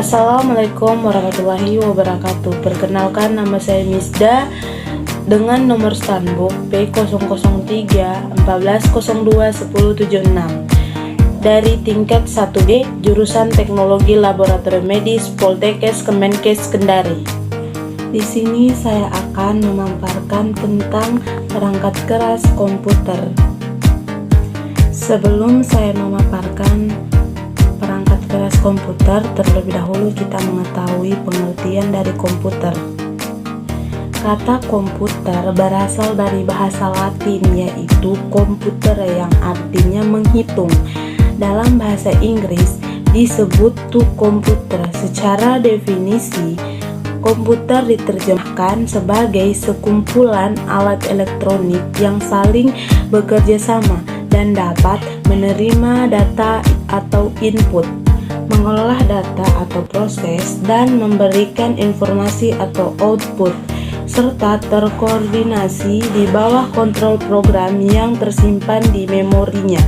Assalamualaikum warahmatullahi wabarakatuh. Perkenalkan, nama saya Misda dengan nomor standbook P003-1402-1076 dari tingkat 1D jurusan Teknologi Laboratorium Medis Poltekkes Kemenkes Kendari. Di sini saya akan memaparkan tentang perangkat keras komputer. Sebelum saya memaparkan perangkat keras komputer, terlebih dahulu kita mengetahui pengertian dari komputer. Kata komputer berasal dari bahasa Latin, yaitu komputer, yang artinya menghitung. Dalam bahasa Inggris disebut to computer. Secara definisi, komputer diterjemahkan sebagai sekumpulan alat elektronik yang saling bekerja sama dan dapat menerima data atau input, mengolah data atau proses, dan memberikan informasi atau output, serta terkoordinasi di bawah kontrol program yang tersimpan di memorinya.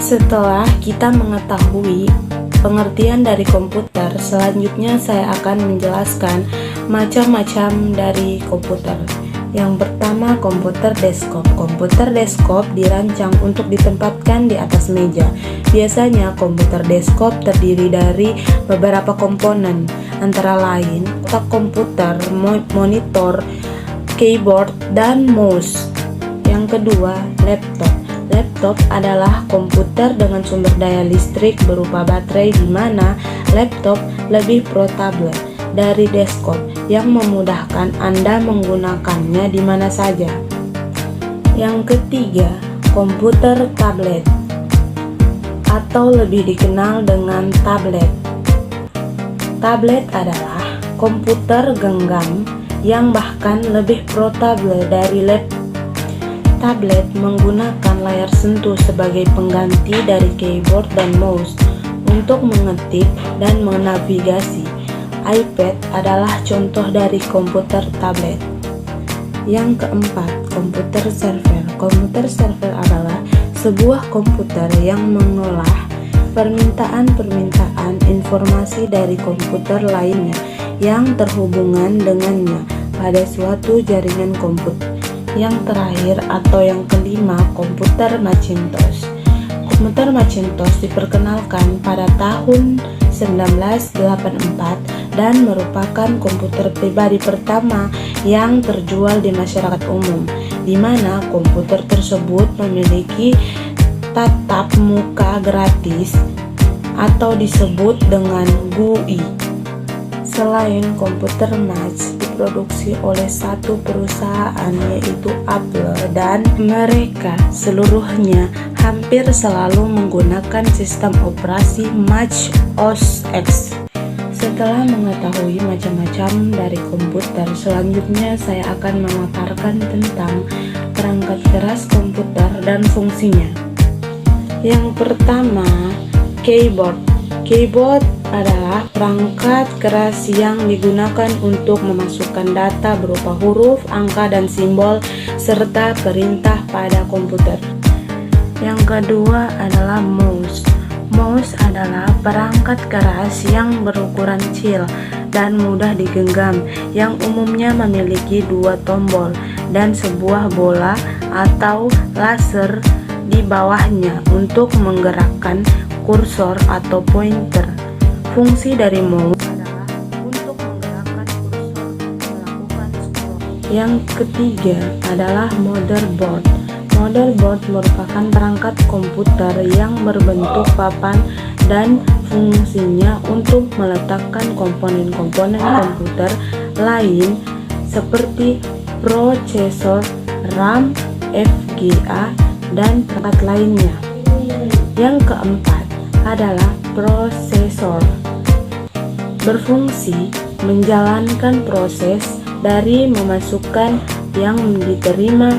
Setelah kita mengetahui pengertian dari komputer, selanjutnya saya akan menjelaskan macam-macam dari komputer. Yang pertama, komputer desktop. Komputer desktop dirancang untuk ditempatkan di atas meja. Biasanya komputer desktop terdiri dari beberapa komponen, antara lain otak komputer, monitor, keyboard, dan mouse. Yang kedua, laptop. Laptop adalah komputer dengan sumber daya listrik berupa baterai, di mana laptop lebih portable dari desktop yang memudahkan Anda menggunakannya di mana saja. Yang ketiga, komputer tablet atau lebih dikenal dengan tablet. Tablet adalah komputer genggam yang bahkan lebih portable dari laptop. Tablet menggunakan layar sentuh sebagai pengganti dari keyboard dan mouse untuk mengetik dan menavigasi. iPad adalah contoh dari komputer tablet. Yang keempat, komputer server. Komputer server adalah sebuah komputer yang mengolah permintaan informasi dari komputer lainnya yang terhubungan dengannya pada suatu jaringan komputer. Yang terakhir atau yang kelima, komputer Macintosh. Komputer Macintosh diperkenalkan pada tahun 1984 dan merupakan komputer pribadi pertama yang terjual di masyarakat umum, di mana komputer tersebut memiliki tatap muka gratis atau disebut dengan GUI. Selain komputer Mac diproduksi oleh satu perusahaan, yaitu Apple, dan mereka seluruhnya hampir selalu menggunakan sistem operasi Mac OS X. Setelah mengetahui macam-macam dari komputer, selanjutnya saya akan memaparkan tentang perangkat keras komputer dan fungsinya. Yang pertama, keyboard. Keyboard adalah perangkat keras yang digunakan untuk memasukkan data berupa huruf, angka, dan simbol, serta perintah pada komputer. Yang kedua adalah mouse. Mouse adalah perangkat keras yang berukuran kecil dan mudah digenggam, yang umumnya memiliki dua tombol dan sebuah bola atau laser di bawahnya untuk menggerakkan kursor atau pointer. Fungsi dari mouse adalah untuk menggerakkan kursor melakukan scroll. Yang ketiga adalah motherboard. Motherboard merupakan perangkat komputer yang berbentuk papan dan fungsinya untuk meletakkan komponen-komponen komputer lain seperti prosesor, RAM, FGA, dan perangkat lainnya. Yang keempat adalah prosesor. Berfungsi menjalankan proses dari memasukkan yang diterima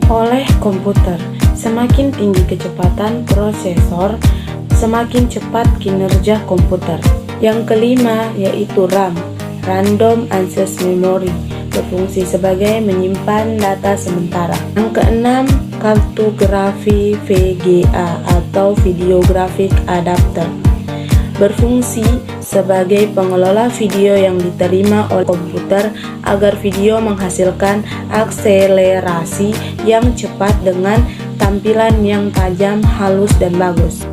oleh komputer. Semakin tinggi kecepatan prosesor, semakin cepat kinerja komputer. Yang kelima yaitu RAM, Random Access Memory, berfungsi sebagai menyimpan data sementara. Yang keenam, kartu grafi VGA atau Video Graphic Adapter. berfungsi sebagai pengelola video yang diterima oleh komputer agar video menghasilkan akselerasi yang cepat dengan tampilan yang tajam, halus, dan bagus.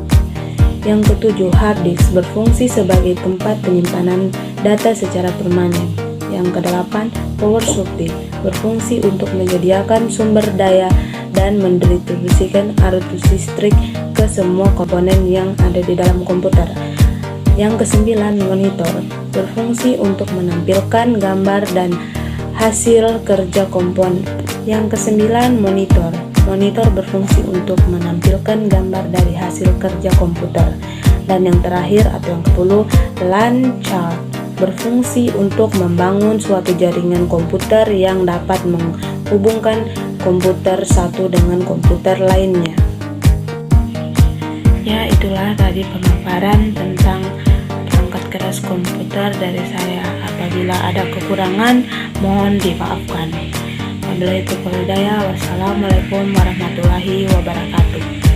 Yang ketujuh, hard disk berfungsi sebagai tempat penyimpanan data secara permanen. Yang kedelapan, power supply berfungsi untuk menyediakan sumber daya dan mendistribusikan arus listrik ke semua komponen yang ada di dalam komputer. Yang kesembilan, monitor berfungsi untuk menampilkan gambar dan hasil kerja komponen. Yang kesembilan, monitor berfungsi untuk menampilkan gambar dari hasil kerja komputer. Dan yang terakhir atau yang ke-10, LAN chart berfungsi untuk membangun suatu jaringan komputer yang dapat menghubungkan komputer satu dengan komputer lainnya. Ya, itulah tadi pemaparan tentang perangkat keras komputer dari saya. Apabila ada kekurangan, mohon dimaafkan. Wabillahi taufiq wal hidayah. Wassalamualaikum warahmatullahi wabarakatuh.